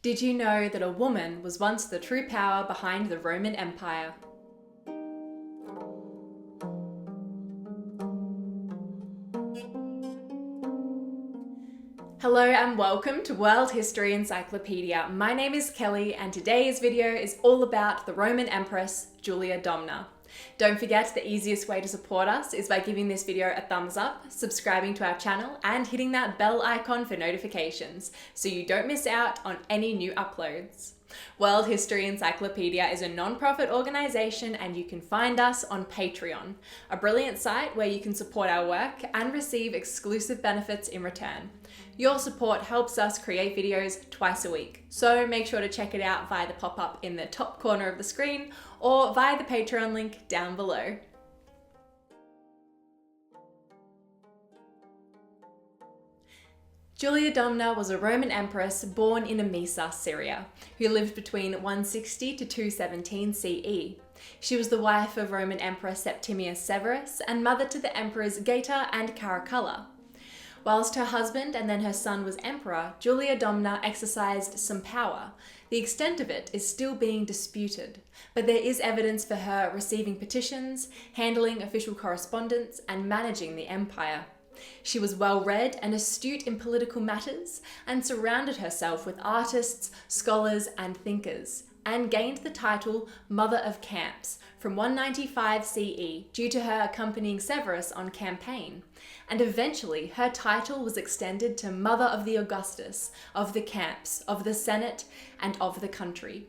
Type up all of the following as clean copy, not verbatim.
Did you know that a woman was once the true power behind the Roman Empire? Hello and welcome to World History Encyclopedia. My name is Kelly and today's video is all about the Roman Empress Julia Domna. Don't forget the easiest way to support us is by giving this video a thumbs up, subscribing to our channel and hitting that bell icon for notifications so you don't miss out on any new uploads. World History Encyclopedia is a non-profit organisation and you can find us on Patreon, a brilliant site where you can support our work and receive exclusive benefits in return. Your support helps us create videos twice a week, so make sure to check it out via the pop-up in the top corner of the screen or via the Patreon link down below. Julia Domna was a Roman empress born in Emesa, Syria, who lived between 160 to 217 CE. She was the wife of Roman Emperor Septimius Severus and mother to the emperors Geta and Caracalla. Whilst her husband and then her son was emperor, Julia Domna exercised some power. The extent of it is still being disputed, but there is evidence for her receiving petitions, handling official correspondence, and managing the empire. She was well-read and astute in political matters and surrounded herself with artists, scholars, and thinkers, and gained the title Mother of Camps from 195 CE due to her accompanying Severus on campaign, and eventually her title was extended to Mother of the Augustus, of the camps, of the Senate, and of the country.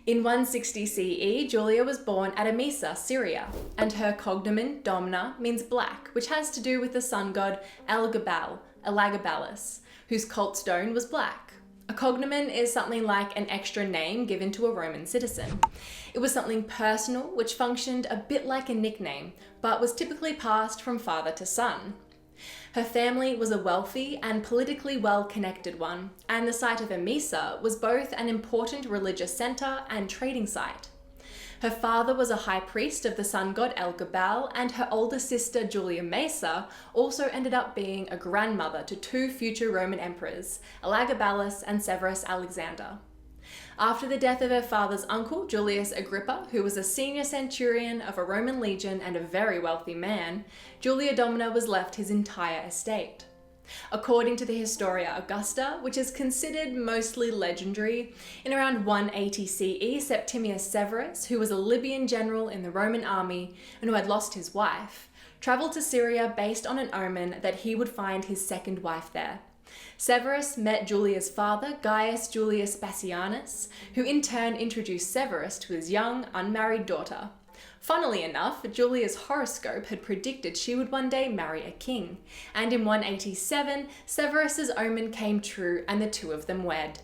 In 160 CE, Julia was born at Emesa, Syria, and her cognomen, Domna, means black, which has to do with the sun god Elagabal, Elagabalus, whose cult stone was black. A cognomen is something like an extra name given to a Roman citizen. It was something personal which functioned a bit like a nickname, but was typically passed from father to son. Her family was a wealthy and politically well-connected one, and the site of Emesa was both an important religious centre and trading site. Her father was a high priest of the sun god Elagabal, and her older sister Julia Maesa also ended up being a grandmother to two future Roman emperors, Elagabalus and Severus Alexander. After the death of her father's uncle, Julius Agrippa, who was a senior centurion of a Roman legion and a very wealthy man, Julia Domna was left his entire estate. According to the Historia Augusta, which is considered mostly legendary, in around 180 CE, Septimius Severus, who was a Libyan general in the Roman army and who had lost his wife, travelled to Syria based on an omen that he would find his second wife there. Severus met Julia's father, Gaius Julius Bassianus, who in turn introduced Severus to his young, unmarried daughter. Funnily enough, Julia's horoscope had predicted she would one day marry a king, and in 187, Severus's omen came true and the two of them wed.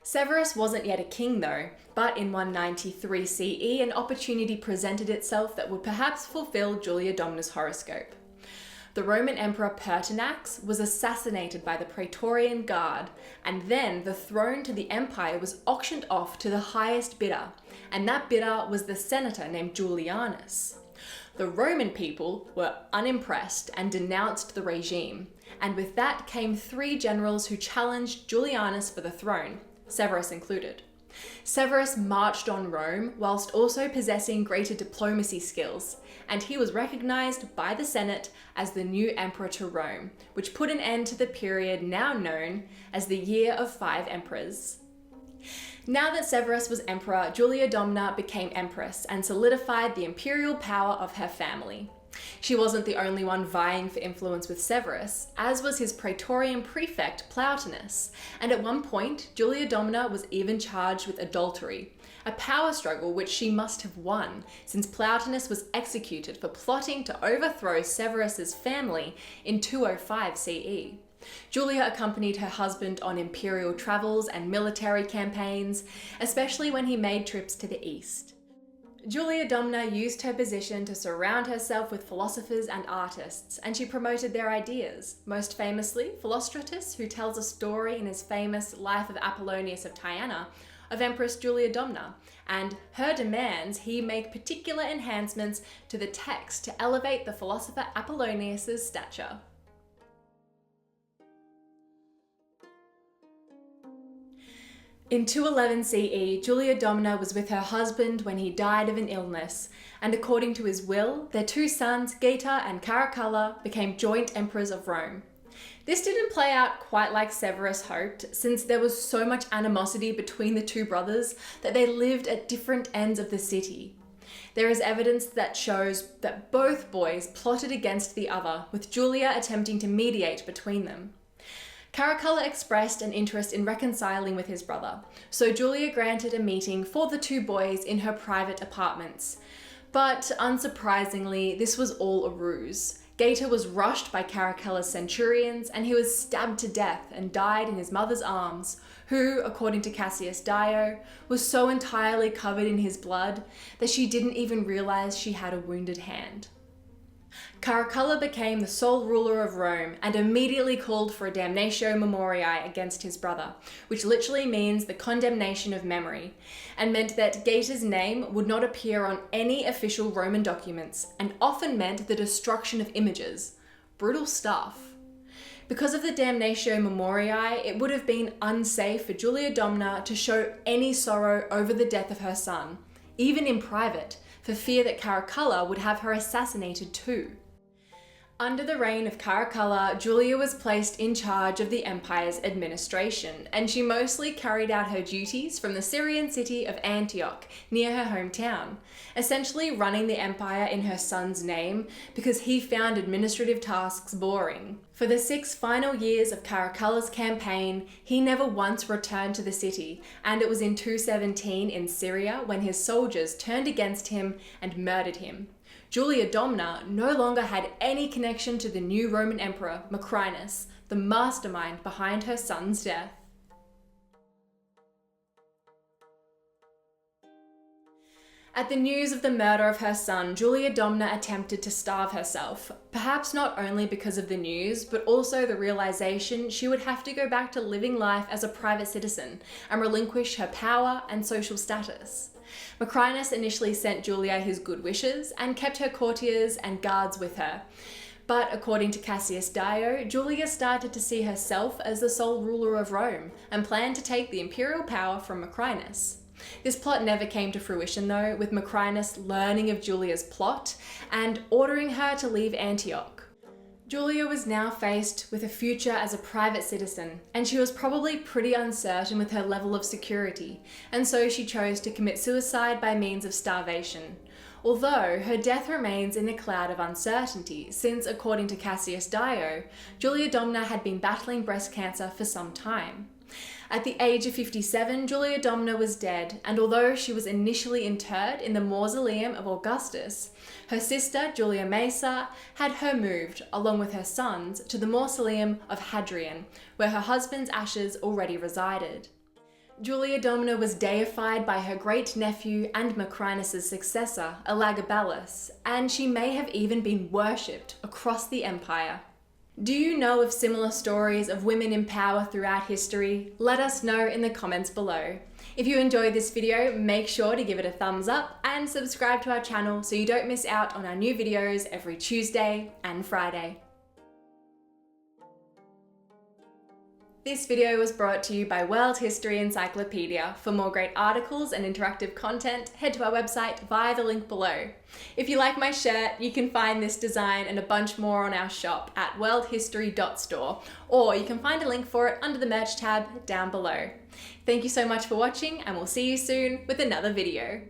Severus wasn't yet a king though, but in 193 CE an opportunity presented itself that would perhaps fulfill Julia Domna's horoscope. The Roman Emperor Pertinax was assassinated by the Praetorian Guard, and then the throne to the empire was auctioned off to the highest bidder, and that bidder was the senator named Julianus. The Roman people were unimpressed and denounced the regime, and with that came three generals who challenged Julianus for the throne, Severus included. Severus marched on Rome whilst also possessing greater diplomacy skills, and he was recognised by the Senate as the new emperor to Rome, which put an end to the period now known as the Year of Five Emperors. Now that Severus was emperor, Julia Domna became empress and solidified the imperial power of her family. She wasn't the only one vying for influence with Severus, as was his Praetorian prefect Plautinus, and at one point Julia Domna was even charged with adultery, a power struggle which she must have won, since Plautinus was executed for plotting to overthrow Severus's family in 205 CE. Julia accompanied her husband on imperial travels and military campaigns, especially when he made trips to the east. Julia Domna used her position to surround herself with philosophers and artists, and she promoted their ideas, most famously Philostratus, who tells a story in his famous Life of Apollonius of Tyana of Empress Julia Domna, and her demands he make particular enhancements to the text to elevate the philosopher Apollonius's stature. In 211 CE, Julia Domna was with her husband when he died of an illness, and according to his will, their two sons, Geta and Caracalla, became joint emperors of Rome. This didn't play out quite like Severus hoped, since there was so much animosity between the two brothers that they lived at different ends of the city. There is evidence that shows that both boys plotted against the other, with Julia attempting to mediate between them. Caracalla expressed an interest in reconciling with his brother, so Julia granted a meeting for the two boys in her private apartments. But unsurprisingly, this was all a ruse. Geta was rushed by Caracalla's centurions, and he was stabbed to death and died in his mother's arms, who, according to Cassius Dio, was so entirely covered in his blood that she didn't even realize she had a wounded hand. Caracalla became the sole ruler of Rome and immediately called for a damnatio memoriae against his brother, which literally means the condemnation of memory, and meant that Geta's name would not appear on any official Roman documents, and often meant the destruction of images. Brutal stuff. Because of the damnatio memoriae, it would have been unsafe for Julia Domna to show any sorrow over the death of her son, even in private, for fear that Caracalla would have her assassinated too. Under the reign of Caracalla, Julia was placed in charge of the empire's administration, and she mostly carried out her duties from the Syrian city of Antioch, near her hometown, essentially running the empire in her son's name because he found administrative tasks boring. For the 6 final years of Caracalla's campaign, he never once returned to the city, and it was in 217 in Syria when his soldiers turned against him and murdered him. Julia Domna no longer had any connection to the new Roman emperor, Macrinus, the mastermind behind her son's death. At the news of the murder of her son, Julia Domna attempted to starve herself, perhaps not only because of the news, but also the realization she would have to go back to living life as a private citizen and relinquish her power and social status. Macrinus initially sent Julia his good wishes and kept her courtiers and guards with her. But according to Cassius Dio, Julia started to see herself as the sole ruler of Rome and planned to take the imperial power from Macrinus. This plot never came to fruition though, with Macrinus learning of Julia's plot and ordering her to leave Antioch. Julia was now faced with a future as a private citizen, and she was probably pretty uncertain with her level of security, and so she chose to commit suicide by means of starvation. Although her death remains in a cloud of uncertainty, since according to Cassius Dio, Julia Domna had been battling breast cancer for some time. At the age of 57, Julia Domna was dead, and although she was initially interred in the mausoleum of Augustus, her sister, Julia Maesa, had her moved, along with her sons, to the mausoleum of Hadrian, where her husband's ashes already resided. Julia Domna was deified by her great-nephew and Macrinus' successor, Elagabalus, and she may have even been worshipped across the empire. Do you know of similar stories of women in power throughout history? Let us know in the comments below. If you enjoyed this video, make sure to give it a thumbs up and subscribe to our channel so you don't miss out on our new videos every Tuesday and Friday. This video was brought to you by World History Encyclopedia. For more great articles and interactive content, head to our website via the link below. If you like my shirt, you can find this design and a bunch more on our shop at worldhistory.store, or you can find a link for it under the merch tab down below. Thank you so much for watching, and we'll see you soon with another video.